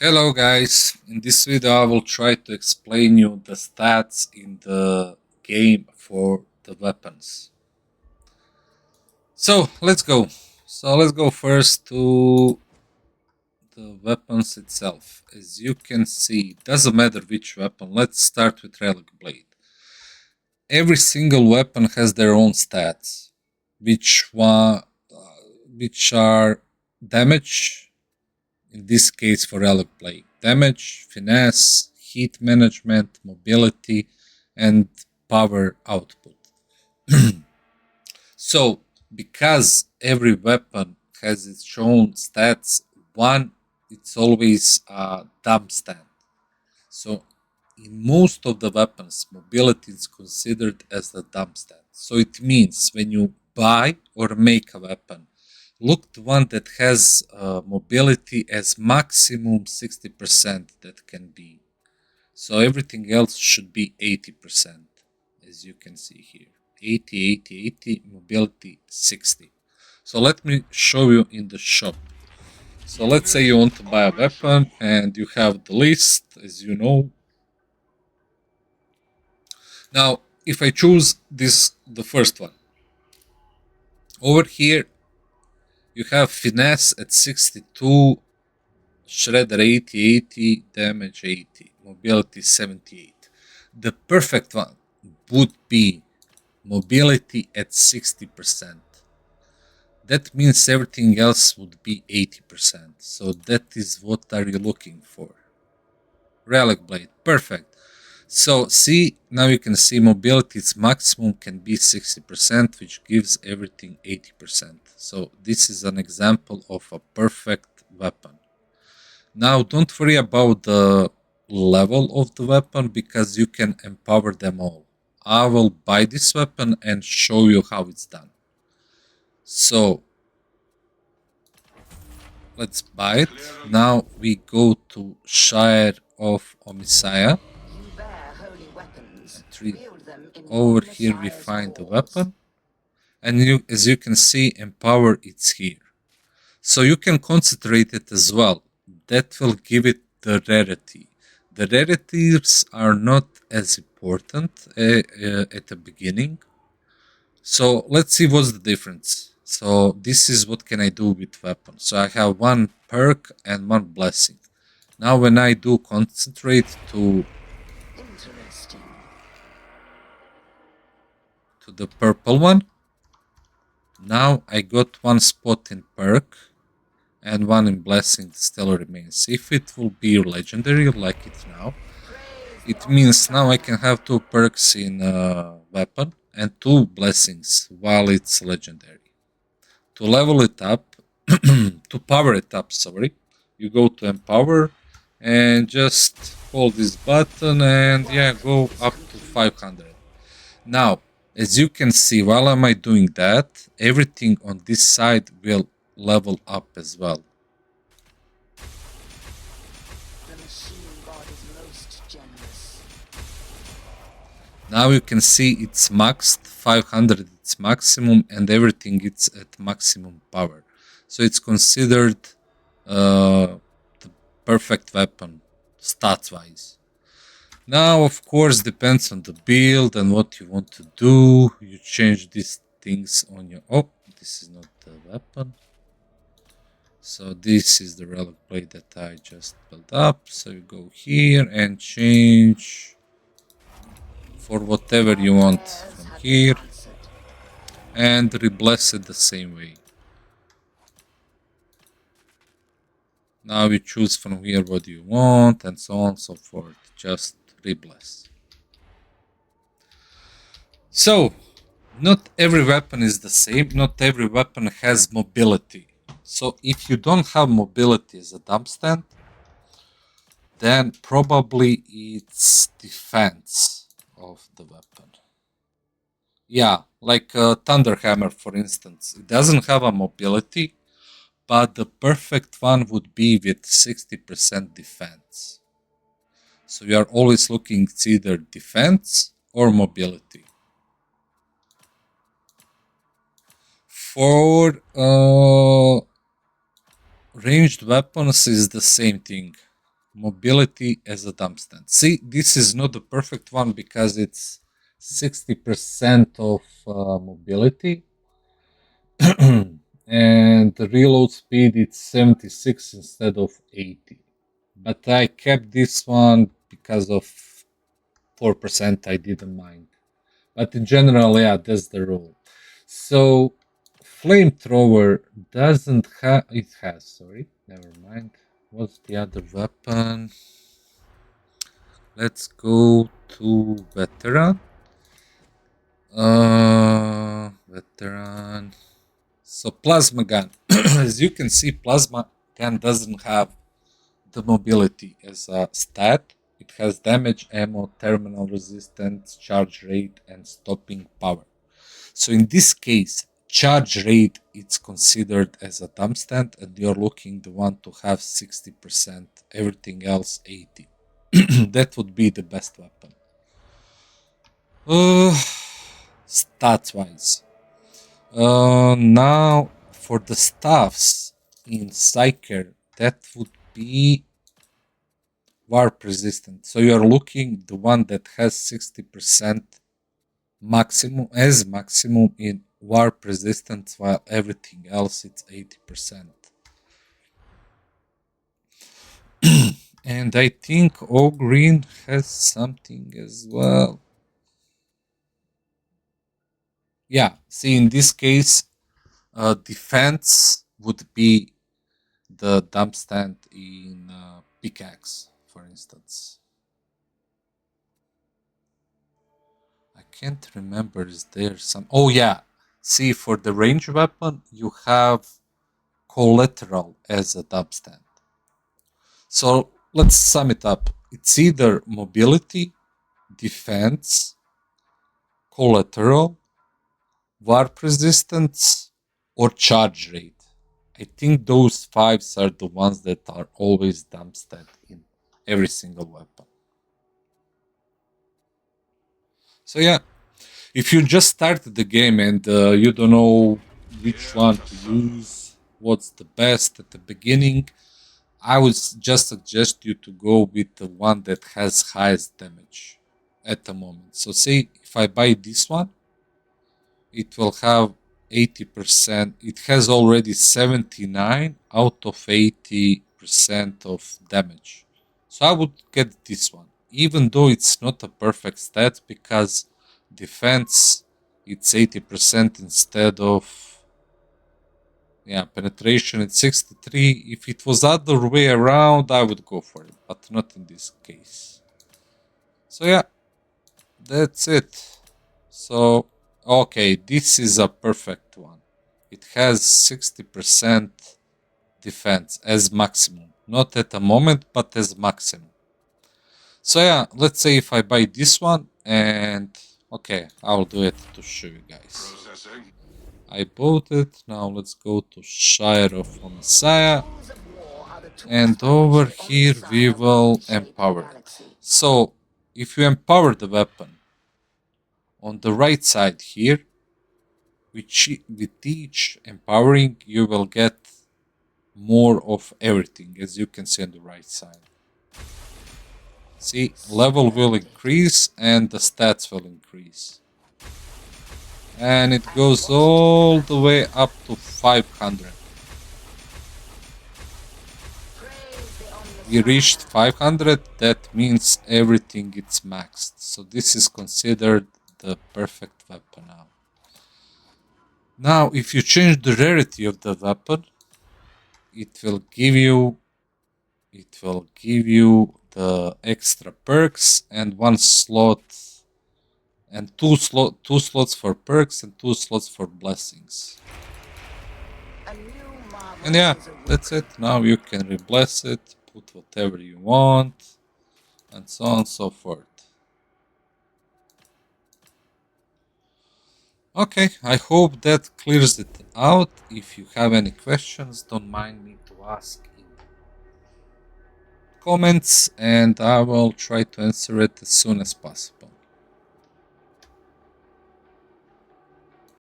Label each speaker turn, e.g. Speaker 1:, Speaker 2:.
Speaker 1: Hello guys, in this video I will try to explain you the stats in the game for the weapons. So let's go first to the weapons itself. As you can see, doesn't matter which weapon. Let's start with relic blade. Every single weapon has their own stats, which are damage. In this case for relic blade, damage, finesse, heat management, mobility, and power output. So, because every weapon has its own stats, one it's always a dumb stand. So, in most of the weapons, mobility is considered as the dumb stand. So it means when you buy or make a weapon, look the one that has mobility as maximum 60% that can be. So everything else should be 80%, as you can see here. 80, 80, 80, mobility 60. So let me show you in the shop. So let's say you want to buy a weapon and you have the list, as you know. Now, if I choose the first one, over here you have finesse at 62, shredder 80, 80, damage 80, mobility 78. The perfect one would be mobility at 60%. That means everything else would be 80%. So that is what are you looking for. Relic blade, perfect. So see, now you can see mobility, its maximum can be 60%, which gives everything 80%. So this is an example of a perfect weapon. Now don't worry about the level of the weapon because you can empower them all. I will buy this weapon and show you how it's done. So let's buy it. Now we go to Shire of Omisaya. Over here we find the weapon, and as you can see, empower it's here. So you can concentrate it as well. That will give it the rarity. The rarities are not as important at the beginning. So let's see what's the difference. So this is what can I do with weapons. So I have one perk and one blessing. Now when I do concentrate to the purple one, now I got one spot in perk and one in blessing still remains. If it will be legendary like it now, it means now I can have two perks in weapon and two blessings while it's legendary. To level it up, to power it up, sorry, you go to empower and just hold this button and yeah, go up to 500. Now, as you can see, while am I doing that, everything on this side will level up as well. Now you can see it's maxed, 500 it's maximum, and everything it's at maximum power. So it's considered the perfect weapon, stats-wise. Now, of course, depends on the build and what you want to do. You change these things on your... Oh, this is not the weapon. So this is the relic blade that I just built up. So you go here and change for whatever you want from here and rebless it the same way. Now you choose from here what you want and so on and so forth. Just rebless. So, not every weapon is the same. Not every weapon has mobility. So if you don't have mobility as a dump stand, then probably it's defense of the weapon. Yeah, like a Thunderhammer, for instance. It doesn't have a mobility, but the perfect one would be with 60% defense. So you are always looking, it's either defense or mobility. For ranged weapons is the same thing. mobility as a dump stand. See, this is not the perfect one because it's 60% of mobility. And the reload speed it's 76 instead of 80. But I kept this one because of 4% I didn't mind. But in general, yeah, that's the rule. So flamethrower doesn't have, it has, sorry, never mind. What's the other weapon? Let's go to veteran. Veteran. So plasma gun. As you can see, plasma gun doesn't have the mobility as a stat. It has damage, ammo, terminal resistance, charge rate, and stopping power. So in this case, charge rate it's considered as a dump stand, and you're looking the one to have 60%, everything else 80. That would be the best weapon. Stats wise. Now for the staffs in Psyker, that would be warp resistant. So you're looking the one that has 60% maximum in warp resistance, while everything else it's 80%. And I think all green has something as well. Yeah, see, in this case, defense would be the dump stand in pickaxe, for instance. I can't remember, is there some... Oh yeah, see, for the range weapon, you have collateral as a dump stand. So let's sum it up. It's either mobility, defense, collateral, warp resistance, or charge rate. I think those fives are the ones that are always dumpstead in every single weapon. So yeah, if you just started the game and you don't know which one to use, what's the best at the beginning, I would just suggest you to go with the one that has highest damage at the moment. So say if I buy this one, it will have 80%. It has already 79 out of 80% of damage. So I would get this one, even though it's not a perfect stat because defense it's 80% instead of penetration it's 63. If it was other way around, I would go for it, but not in this case. So yeah, that's it. So, okay, this is a perfect one. It has 60% defense as maximum. Not at the moment, but as maximum. So yeah, let's say if I buy this one and... Okay, I'll do it to show you guys. I bought it. Now let's go to Shire of Messiah. And over here we will empower it. So, if you empower the weapon, on the right side here, with each empowering you will get more of everything, as you can see on the right side. See, level will increase and the stats will increase. And it goes all the way up to 500. We reached 500, that means everything is maxed. So this is considered the perfect weapon now. Now, if you change the rarity of the weapon, it will give you the extra perks and one slot and two slots for perks and 2 slots for blessings. And yeah, that's it. Now you can rebless it, put whatever you want, and so on and so forth. Okay, I hope that clears it out. If you have any questions, don't mind me to ask in comments and I will try to answer it as soon as possible.